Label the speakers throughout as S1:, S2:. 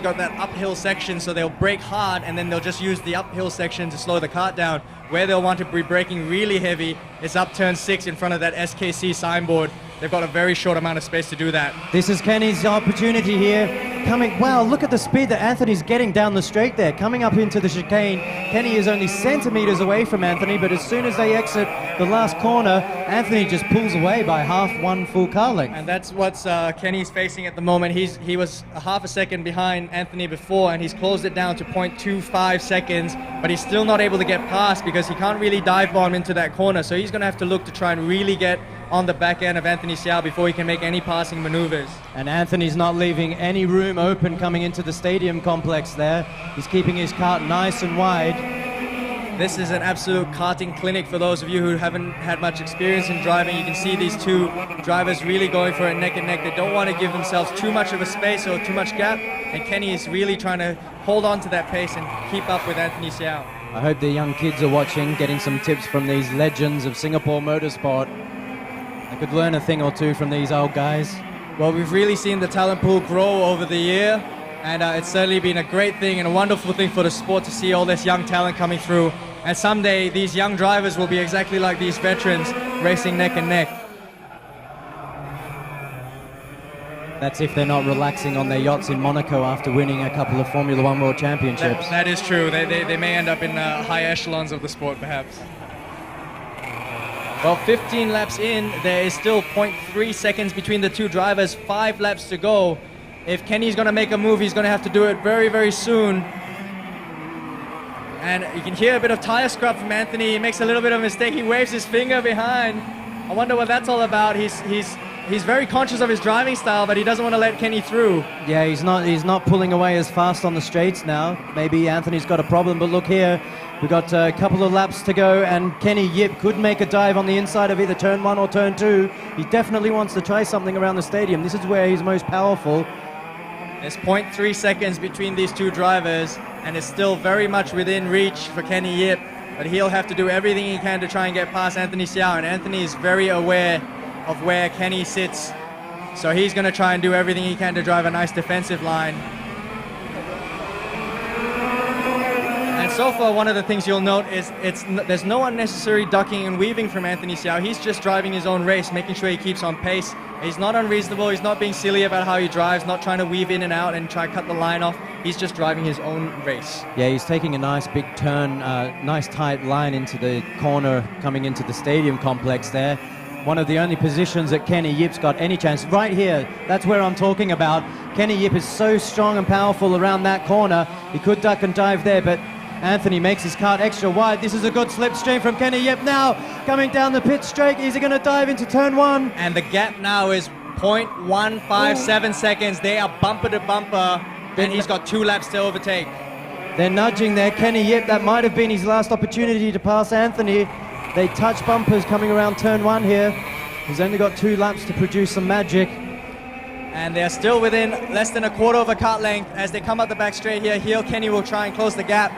S1: got that uphill section, so they'll brake hard and then they'll just use the uphill section to slow the kart down. Where they'll want to be braking really heavy is up turn 6 in front of that SKC signboard. They've got a very short amount of space to do that.
S2: This is Kenny's opportunity here. Wow, look at the speed that Anthony's getting down the straight there. Coming up into the chicane, Kenny is only centimeters away from Anthony, but as soon as they exit the last corner, Anthony just pulls away by one full car length.
S1: And that's what Kenny's facing at the moment. He was a half a second behind Anthony before, and he's closed it down to 0.25 seconds, but he's still not able to get past because he can't really dive bomb into that corner. So he's going to have to look to try and really get on the back end of Anthony Xiao before he can make any passing maneuvers.
S2: And Anthony's not leaving any room open coming into the stadium complex there. He's keeping his kart nice and wide.
S1: This is an absolute karting clinic for those of you who haven't had much experience in driving. You can see these two drivers really going for it neck and neck. They don't want to give themselves too much of a space or too much gap, and Kenny is really trying to hold on to that pace and keep up with Anthony Xiao.
S2: I hope the young kids are watching, getting some tips from these legends of Singapore motorsport. I could learn a thing or two from these old guys.
S1: Well, we've really seen the talent pool grow over the year, and it's certainly been a great thing and a wonderful thing for the sport to see all this young talent coming through. And someday, these young drivers will be exactly like these veterans, racing neck and neck.
S2: That's if they're not relaxing on their yachts in Monaco after winning a couple of Formula One World Championships.
S1: That is true. They may end up in high echelons of the sport, perhaps. Well, 15 laps in, there is still 0.3 seconds between the two drivers, 5 laps to go. If Kenny's going to make a move, he's going to have to do it very, very soon. And you can hear a bit of tire scrub from Anthony. He makes a little bit of a mistake. He waves his finger behind. I wonder what that's all about. He's very conscious of his driving style, but he doesn't want to let Kenny through.
S2: Yeah, he's not pulling away as fast on the straights now. Maybe Anthony's got a problem, but look here. We've got a couple of laps to go, and Kenny Yip could make a dive on the inside of either turn 1 or turn 2. He definitely wants to try something around the stadium. This is where he's most powerful.
S1: There's 0.3 seconds between these two drivers, and it's still very much within reach for Kenny Yip, but he'll have to do everything he can to try and get past Anthony Xiao, and Anthony is very aware of where Kenny sits, so he's going to try and do everything he can to drive a nice defensive line. And so far, one of the things you'll note is there's no unnecessary ducking and weaving from Anthony Xiao. He's just driving his own race, making sure he keeps on pace. He's not unreasonable, he's not being silly about how he drives, not trying to weave in and out and try to cut the line off. He's just driving his own race.
S2: Yeah, he's taking a nice big turn, nice tight line into the corner coming into the stadium complex there. One of the only positions that Kenny Yip's got any chance. Right here, that's where I'm talking about. Kenny Yip is so strong and powerful around that corner. He could duck and dive there, but Anthony makes his kart extra wide. This is a good slipstream from Kenny Yip now. Coming down the pit straight, is he going to dive into turn 1?
S1: And the gap now is 0.157 seconds. They are bumper to bumper, and he's got 2 laps to overtake.
S2: They're nudging there. Kenny Yip, that might have been his last opportunity to pass Anthony. They touch bumpers coming around turn 1 here. He's only got 2 laps to produce some magic.
S1: And they're still within less than a quarter of a kart length. As they come up the back straight here, Kenny will try and close the gap.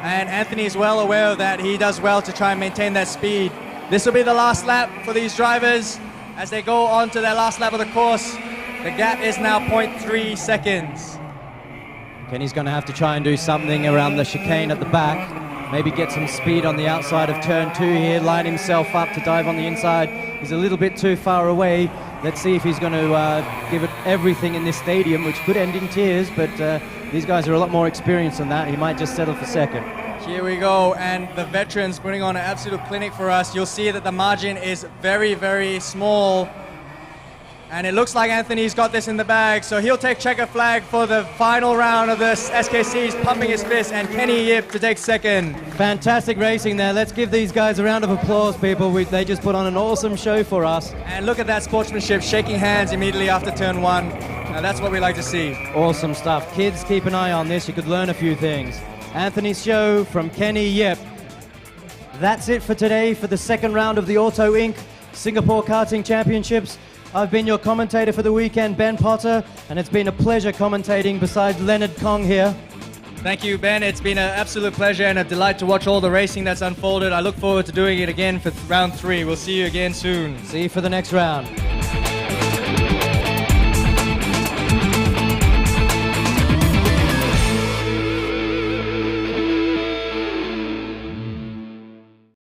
S1: And Anthony is well aware of that. He does well to try and maintain that speed. This will be the last lap for these drivers as they go on to their last lap of the course. The gap is now 0.3 seconds.
S2: Kenny's going to have to try and do something around the chicane at the back. Maybe get some speed on the outside of turn 2 here, line himself up to dive on the inside. He's a little bit too far away. Let's see if he's going to give it everything in this stadium, which could end in tears, but these guys are a lot more experienced than that. He might just settle for second.
S1: Here we go, and the veterans putting on an absolute clinic for us. You'll see that the margin is very, very small. And it looks like Anthony's got this in the bag, so he'll take checker flag for the final round of this. SKC. He's pumping his fist, and Kenny Yip to take second.
S2: Fantastic racing there. Let's give these guys a round of applause, people. They just put on an awesome show for us.
S1: And look at that sportsmanship, shaking hands immediately after turn 1. Now that's what we like to see.
S2: Awesome stuff. Kids, keep an eye on this. You could learn a few things. Anthony's show from Kenny Yip. That's it for today for the second round of the Auto Inc. Singapore Karting Championships. I've been your commentator for the weekend, Ben Potter, and it's been a pleasure commentating besides Leonard Kong here.
S1: Thank you, Ben. It's been an absolute pleasure and a delight to watch all the racing that's unfolded. I look forward to doing it again for round 3. We'll see you again soon.
S2: See you for the next round.